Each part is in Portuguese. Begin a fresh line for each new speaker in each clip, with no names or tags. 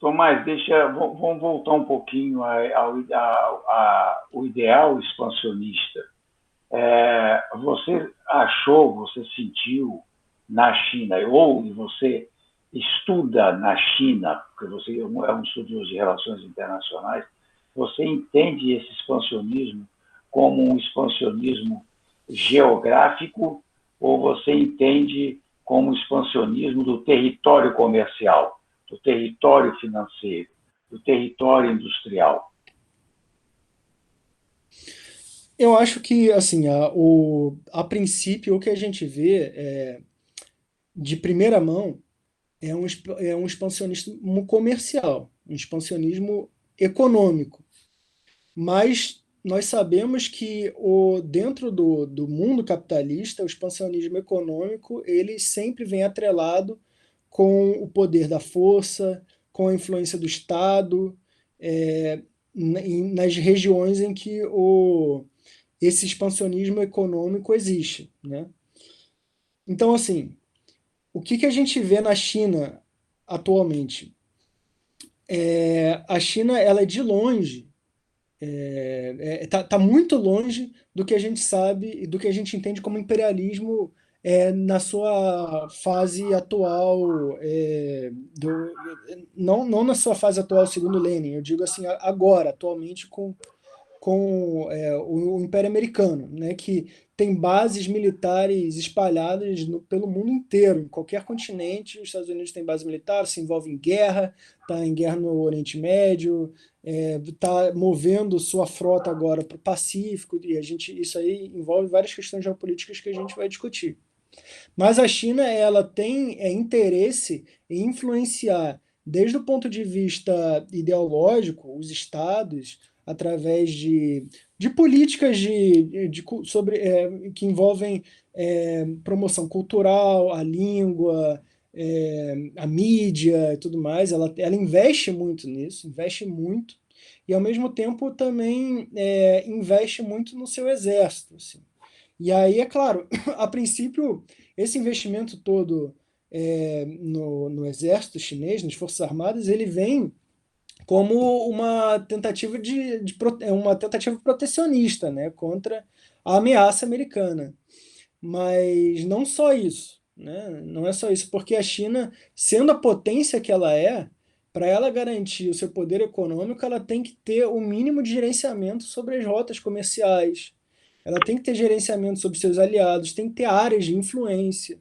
Tomás, vamos voltar um pouquinho ao ideal expansionista. Você achou, você sentiu na China, ou você estuda na China, porque você é um estudioso de relações internacionais, você entende esse expansionismo como um expansionismo geográfico ou você entende como um expansionismo do território comercial, do território financeiro, do território industrial?
Eu acho que, assim, a princípio, o que a gente vê de primeira mão é um expansionismo comercial, um expansionismo econômico. Mas nós sabemos que dentro do mundo capitalista, o expansionismo econômico ele sempre vem atrelado com o poder da força, com a influência do Estado, é, nas regiões em que esse expansionismo econômico existe, né? Então, assim, o que a gente vê na China atualmente? A China, ela é de longe, tá muito longe do que a gente sabe e do que a gente entende como imperialismo na sua fase atual, não na sua fase atual segundo Lenin, eu digo assim, agora, atualmente com o Império Americano, né, que tem bases militares espalhadas pelo mundo inteiro, em qualquer continente. Os Estados Unidos têm base militar, se envolve em guerra, está em guerra no Oriente Médio, está movendo sua frota agora para o Pacífico, e isso aí envolve várias questões geopolíticas que a gente vai discutir. Mas a China ela tem interesse em influenciar, desde o ponto de vista ideológico, os estados, através de políticas que envolvem promoção cultural, a língua, a mídia e tudo mais. Ela investe muito nisso, investe muito, e ao mesmo tempo também investe muito no seu exército, assim. E aí, é claro, a princípio, esse investimento todo no exército chinês, nas Forças Armadas, ele vem como uma tentativa uma tentativa protecionista, né, contra a ameaça americana. Mas não só isso, né? Não é só isso, porque a China, sendo a potência que ela é, para ela garantir o seu poder econômico, ela tem que ter o mínimo de gerenciamento sobre as rotas comerciais. Ela tem que ter gerenciamento sobre seus aliados, tem que ter áreas de influência.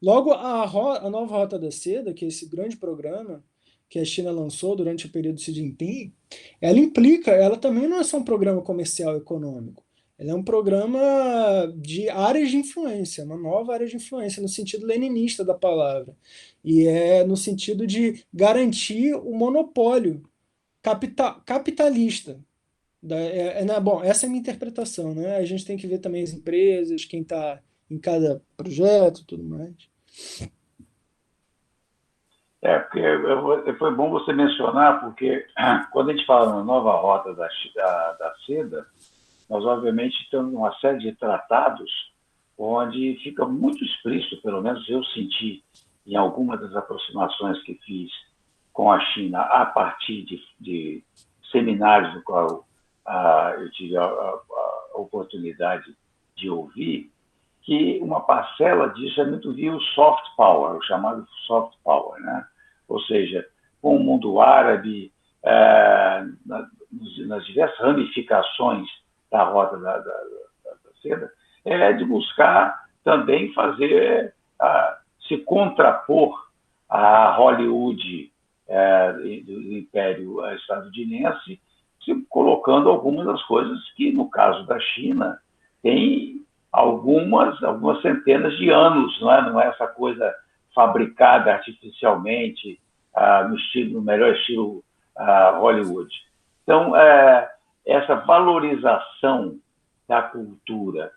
Logo, a nova Rota da Seda, que é esse grande programa que a China lançou durante o período Xi Jinping, ela também não é só um programa comercial e econômico. Ela é um programa de áreas de influência, uma nova área de influência, no sentido leninista da palavra. E é no sentido de garantir o monopólio capitalista. Bom, essa é a minha interpretação, né? A gente tem que ver também as empresas, quem está em cada projeto e tudo mais.
Porque foi bom você mencionar, porque quando a gente fala na nova rota da seda, nós obviamente temos uma série de tratados onde fica muito explícito, pelo menos eu senti em algumas das aproximações que fiz com a China a partir de seminários no qual eu tive a oportunidade de ouvir, que uma parcela disso é muito via o soft power, o chamado soft power, né? Ou seja, com o mundo árabe, nas diversas ramificações da rota da seda, de buscar também se contrapor à Hollywood do Império Estadunidense, colocando algumas das coisas que, no caso da China, tem algumas centenas de anos, não é essa coisa fabricada artificialmente no melhor estilo Hollywood. Então, essa valorização da cultura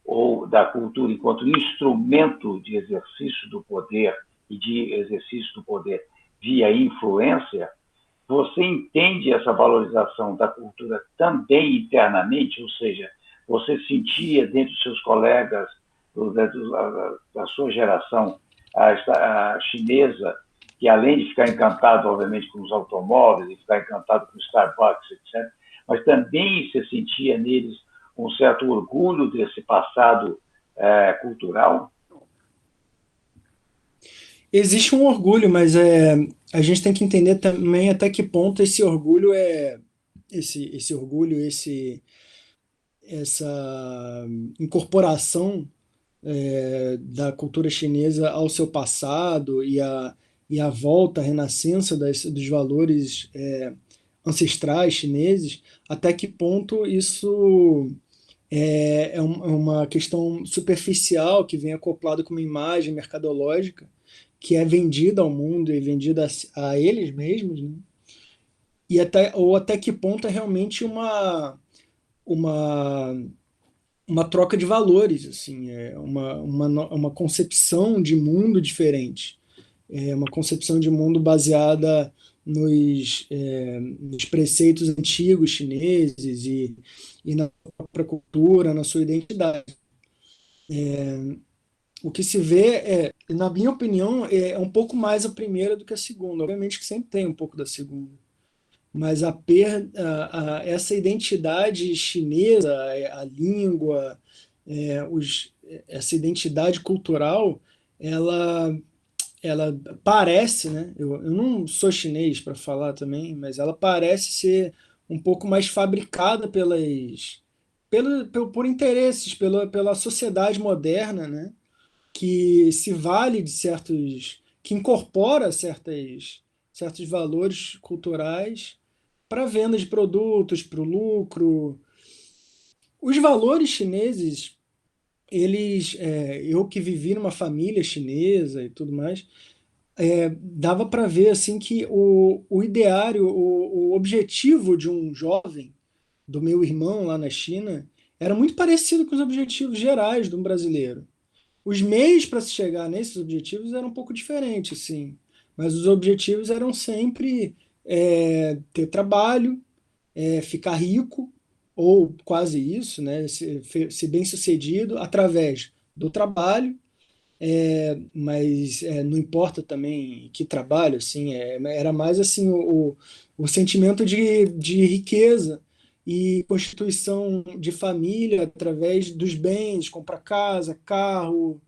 ou da cultura enquanto instrumento de exercício do poder e de exercício do poder via influência, você entende essa valorização da cultura também internamente, ou seja, você sentia dentro dos seus colegas da sua geração, a chinesa, que além de ficar encantado, obviamente, com os automóveis, e ficar encantado com o Starbucks, etc., mas também se sentia neles um certo orgulho desse passado cultural?
Existe um orgulho, mas a gente tem que entender também até que ponto esse orgulho esse orgulho, essa incorporação da cultura chinesa ao seu passado e a volta, a renascença dos valores ancestrais chineses, até que ponto isso é uma questão superficial que vem acoplado com uma imagem mercadológica que é vendida ao mundo e vendida a eles mesmos, né? Ou até que ponto é realmente uma, uma troca de valores, assim, uma concepção de mundo diferente, uma concepção de mundo baseada nos preceitos antigos chineses e na própria cultura, na sua identidade. O que se vê na minha opinião, é um pouco mais a primeira do que a segunda. Obviamente que sempre tem um pouco da segunda. Mas essa identidade chinesa, a língua, essa identidade cultural, ela, ela parece, né? Eu não sou chinês para falar também, mas ela parece ser um pouco mais fabricada por interesses, pela sociedade moderna, né? Que se vale de que incorpora certos valores culturais para a venda de produtos, para o lucro. Os valores chineses, eu que vivi numa família chinesa e tudo mais, dava para ver assim que o ideário, o objetivo de um jovem, do meu irmão lá na China, era muito parecido com os objetivos gerais de um brasileiro. Os meios para se chegar nesses objetivos eram um pouco diferentes, sim, mas os objetivos eram sempre ter trabalho, ficar rico, ou quase isso, né? Ser bem-sucedido através do trabalho, mas não importa também que trabalho, assim, era mais assim o sentimento de riqueza e constituição de família através dos bens, comprar casa, carro.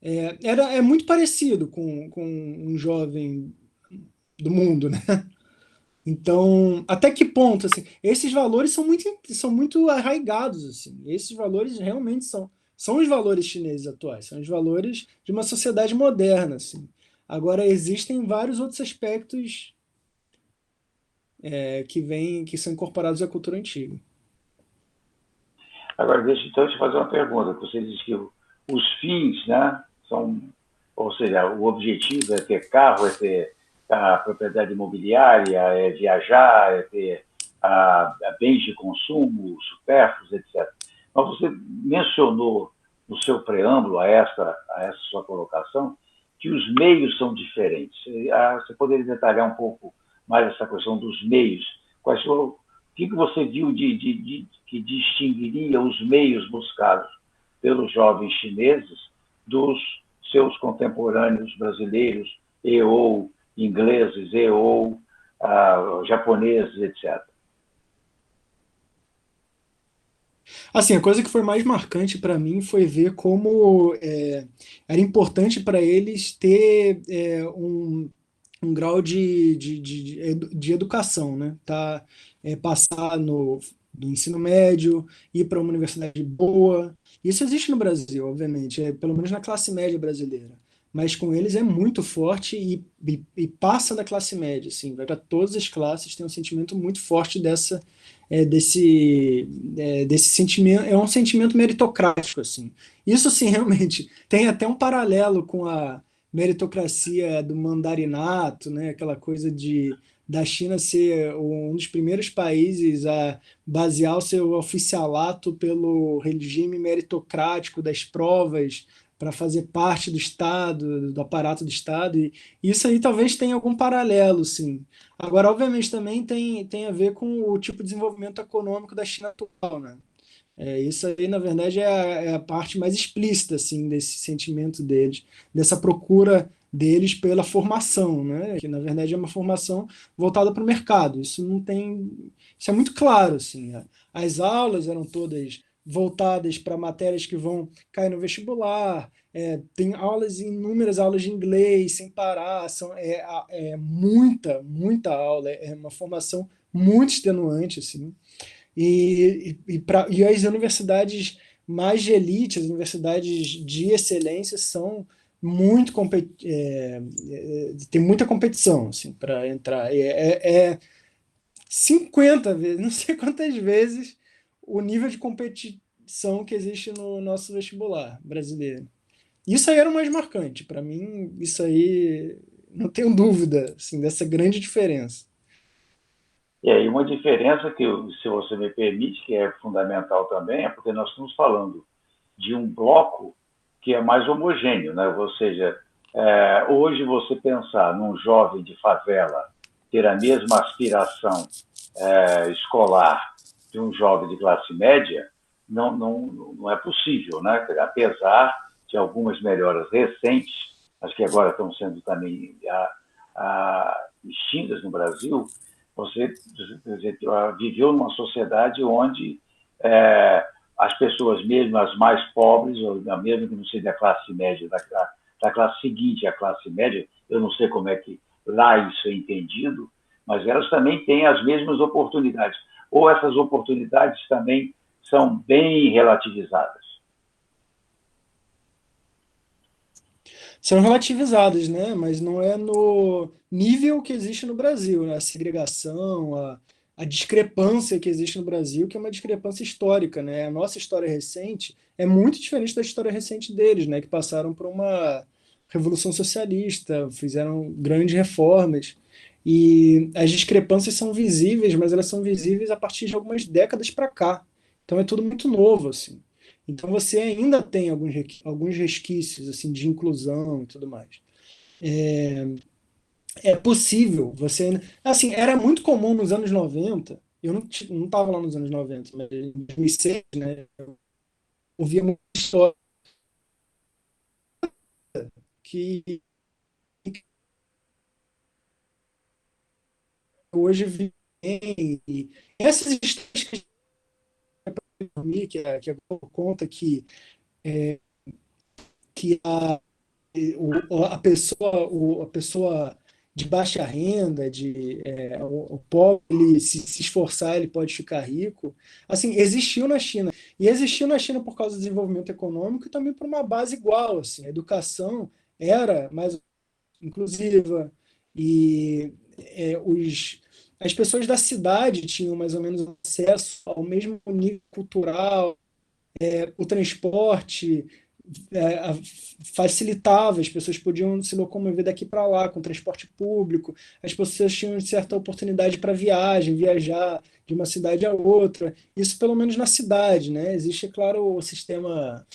É muito parecido com um jovem do mundo, né? Então, até que ponto, assim, esses valores são muito arraigados, assim. Esses valores realmente são os valores chineses atuais, são os valores de uma sociedade moderna, assim. Agora, existem vários outros aspectos que são incorporados à cultura antiga.
Agora, deixa então te fazer uma pergunta. Você disse que os fins, né, são, ou seja, o objetivo é ter carro, é ter a propriedade imobiliária, é viajar, é ter bens de consumo, supérfluos, etc. Mas você mencionou no seu preâmbulo a essa sua colocação que os meios são diferentes. Você poderia detalhar um pouco mais essa questão dos meios? Quais foram, o que você viu que distinguiria os meios buscados pelos jovens chineses dos seus contemporâneos brasileiros e ou ingleses e ou japoneses, etc.
Assim, a coisa que foi mais marcante para mim foi ver como era importante para eles ter um grau de educação, né? Passar do ensino médio, ir para uma universidade boa. Isso existe no Brasil, obviamente, pelo menos na classe média brasileira. Mas com eles é muito forte e passa da classe média, assim, vai para todas as classes, tem um sentimento muito forte desse sentimento, é um sentimento meritocrático, assim. Isso, assim, realmente tem até um paralelo com a meritocracia do mandarinato, né? Aquela coisa da China ser um dos primeiros países a basear o seu oficialato pelo regime meritocrático das provas para fazer parte do Estado, do aparato do Estado, e isso aí talvez tenha algum paralelo, sim. Agora, obviamente, também tem a ver com o tipo de desenvolvimento econômico da China atual, né? Isso aí, na verdade, é a parte mais explícita assim, desse sentimento deles, dessa procura deles pela formação, né? Que na verdade é uma formação voltada para o mercado. Isso não tem, isso é muito claro, assim. As aulas eram todas voltadas para matérias que vão cair no vestibular. Tem aulas, inúmeras aulas de inglês sem parar, muita aula, é uma formação muito extenuante, assim. E as universidades mais de elite, as universidades de excelência são muito tem muita competição assim, para entrar. É 50 vezes, não sei quantas vezes, o nível de competição que existe no nosso vestibular brasileiro. Isso aí era o mais marcante. Para mim, isso aí não tenho dúvida assim, dessa grande diferença.
E aí uma diferença que, se você me permite, que é fundamental também, é porque nós estamos falando de um bloco que é mais homogêneo, né? Ou seja, hoje você pensar num jovem de favela ter a mesma aspiração escolar de um jovem de classe média, não é possível, né? Apesar de algumas melhoras recentes, acho que agora estão sendo também extintas no Brasil, você viveu numa sociedade onde as pessoas, mesmo as mais pobres, ou mesmo que não seja da classe média, da classe seguinte à classe média, eu não sei como é que lá isso é entendido, mas elas também têm as mesmas oportunidades. Ou essas oportunidades também são bem relativizadas.
São relativizadas, né? Mas não é no nível que existe no Brasil, né? A segregação, a discrepância que existe no Brasil, que é uma discrepância histórica, né? A nossa história recente é muito diferente da história recente deles, né? Que passaram por uma revolução socialista, fizeram grandes reformas. E as discrepâncias são visíveis, mas elas são visíveis a partir de algumas décadas para cá. Então é tudo muito novo, assim. Então você ainda tem alguns resquícios assim de inclusão e tudo mais. É possível, assim, era muito comum nos anos 90. Eu não estava lá nos anos 90, mas em 2006, né, eu ouvia muita história que hoje vem, e essas histórias que a gente que a Globo conta que a pessoa de baixa renda, o pobre, ele, se esforçar, ele pode ficar rico. Assim, existiu na China. E existiu na China por causa do desenvolvimento econômico e também por uma base igual. Assim, a educação era mais inclusiva e as pessoas da cidade tinham mais ou menos acesso ao mesmo nível cultural, o transporte facilitava, as pessoas podiam se locomover daqui para lá com transporte público, as pessoas tinham certa oportunidade para viajar de uma cidade a outra, isso pelo menos na cidade, né? Existe, é claro, o sistema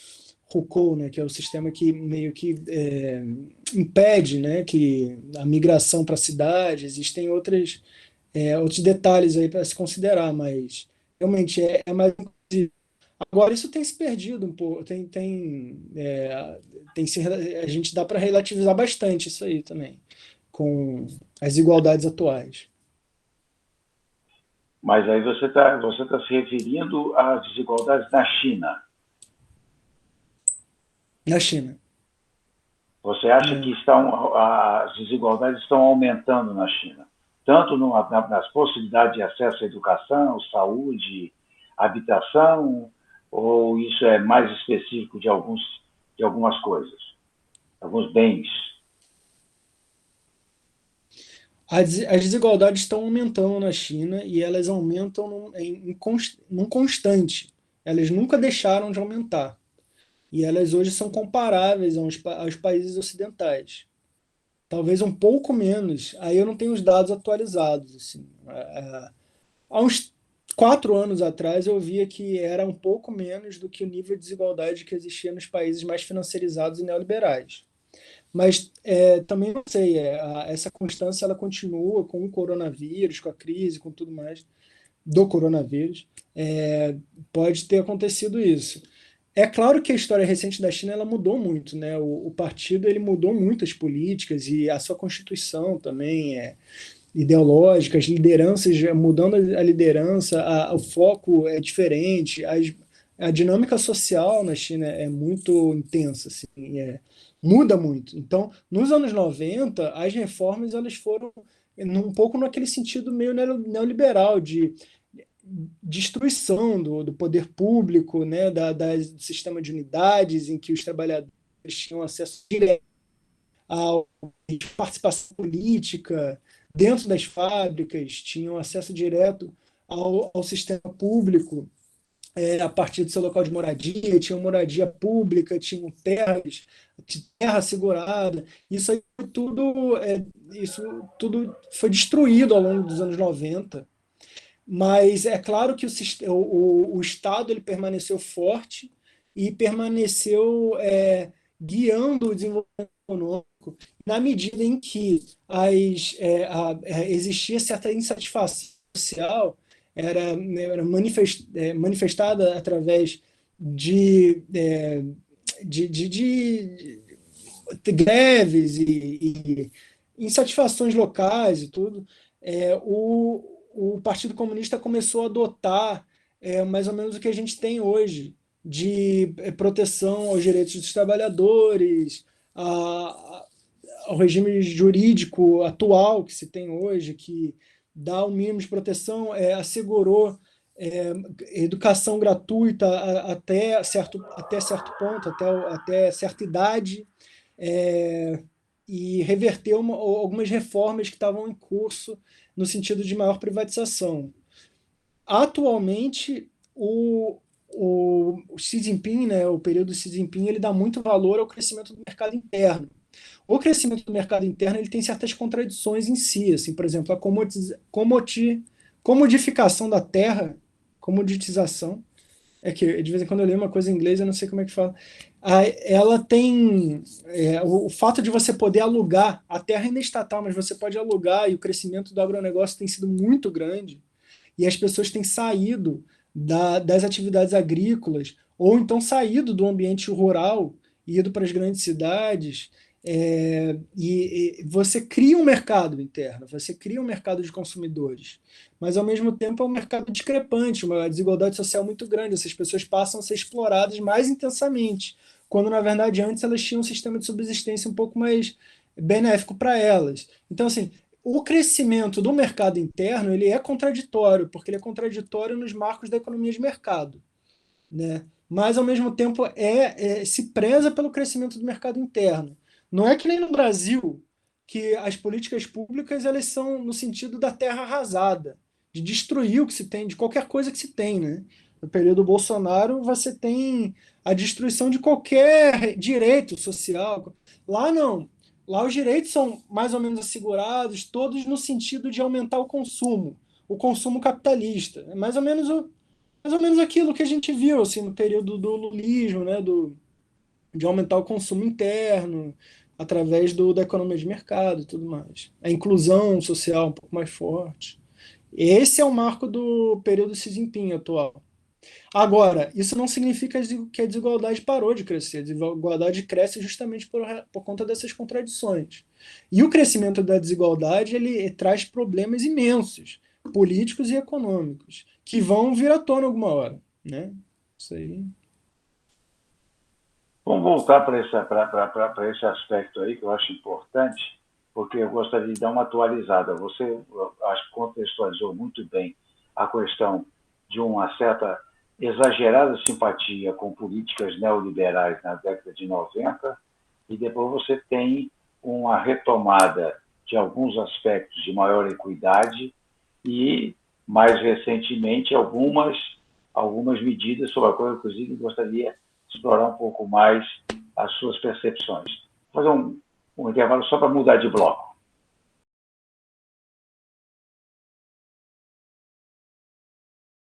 Hukou, né, que é o sistema que meio que impede, né, que a migração para a cidade, existem outros detalhes aí para se considerar, mas realmente é mais. Agora, isso tem se perdido um pouco, a gente dá para relativizar bastante isso aí também, com as igualdades atuais.
Mas aí você tá se referindo às desigualdades na China.
Na China.
Você acha que
Né?
as desigualdades estão aumentando na China? Tanto nas possibilidades de acesso à educação, saúde, habitação, ou isso é mais específico de algumas coisas, alguns bens?
As desigualdades estão aumentando na China e elas aumentam num constante. Elas nunca deixaram de aumentar. E elas hoje são comparáveis aos países ocidentais. Talvez um pouco menos. Aí eu não tenho os dados atualizados. Assim. Há uns 4 anos atrás eu via que era um pouco menos do que o nível de desigualdade que existia nos países mais financiarizados e neoliberais. Mas também não sei, essa constância ela continua com o coronavírus, com a crise, com tudo mais do coronavírus. Pode ter acontecido isso. É claro que a história recente da China ela mudou muito, né? O partido ele mudou muito as políticas e a sua constituição também é ideológica, as lideranças mudando a liderança, o foco é diferente, a dinâmica social na China é muito intensa, assim, muda muito. Então, nos anos 90 as reformas elas foram um pouco naquele sentido meio neoliberal de destruição do poder público, né, do sistema de unidades em que os trabalhadores tinham acesso direto à participação política dentro das fábricas, tinham acesso direto ao sistema público, a partir do seu local de moradia, tinham moradia pública, tinham terras, terra assegurada. Isso tudo foi destruído ao longo dos anos 90. Mas é claro que o Estado ele permaneceu forte e permaneceu guiando o desenvolvimento econômico na medida em que existia certa insatisfação social, era manifestada através de greves e insatisfações locais e tudo. O Partido Comunista começou a adotar mais ou menos o que a gente tem hoje, de proteção aos direitos dos trabalhadores, ao regime jurídico atual que se tem hoje, que dá o mínimo de proteção, assegurou educação gratuita até certo ponto, até certa idade, e reverteu algumas reformas que estavam em curso no sentido de maior privatização. Atualmente, o Xi Jinping, né, o período Xi Jinping, ele dá muito valor ao crescimento do mercado interno. O crescimento do mercado interno ele tem certas contradições em si, assim, por exemplo, a comodificação da terra, comoditização, é que de vez em quando eu leio uma coisa em inglês, eu não sei como é que fala. Ela tem o fato de você poder alugar, a terra ainda é estatal, mas você pode alugar, e o crescimento do agronegócio tem sido muito grande, e as pessoas têm saído das atividades agrícolas, ou então saído do ambiente rural e ido para as grandes cidades, e você cria um mercado interno, você cria um mercado de consumidores, mas ao mesmo tempo é um mercado discrepante, uma desigualdade social muito grande, essas pessoas passam a ser exploradas mais intensamente, quando na verdade antes elas tinham um sistema de subsistência um pouco mais benéfico para elas. Então, assim, o crescimento do mercado interno ele é contraditório, porque ele é contraditório nos marcos da economia de mercado, né? Mas, ao mesmo tempo, se preza pelo crescimento do mercado interno. Não é que nem no Brasil, que as políticas públicas elas são no sentido da terra arrasada, de destruir o que se tem, de qualquer coisa que se tem, né? No período Bolsonaro, você tem a destruição de qualquer direito social. Lá não. Lá os direitos são mais ou menos assegurados, todos no sentido de aumentar o consumo capitalista. É mais ou menos aquilo que a gente viu assim, no período do lulismo, né? De aumentar o consumo interno através da economia de mercado e tudo mais. A inclusão social um pouco mais forte. Esse é o marco do período Xi Jinping atual. Agora, isso não significa que a desigualdade parou de crescer. A desigualdade cresce justamente por conta dessas contradições. E o crescimento da desigualdade ele traz problemas imensos, políticos e econômicos, que vão vir à tona alguma hora, né? Isso aí.
Vamos voltar para esse aspecto aí, que eu acho importante, porque eu gostaria de dar uma atualizada. Você, acho que contextualizou muito bem a questão de uma certa exagerada simpatia com políticas neoliberais na década de 90, e depois você tem uma retomada de alguns aspectos de maior equidade e, mais recentemente, algumas medidas sobre as quais, inclusive, gostaria explorar um pouco mais as suas percepções. Vou fazer um intervalo só para mudar de bloco.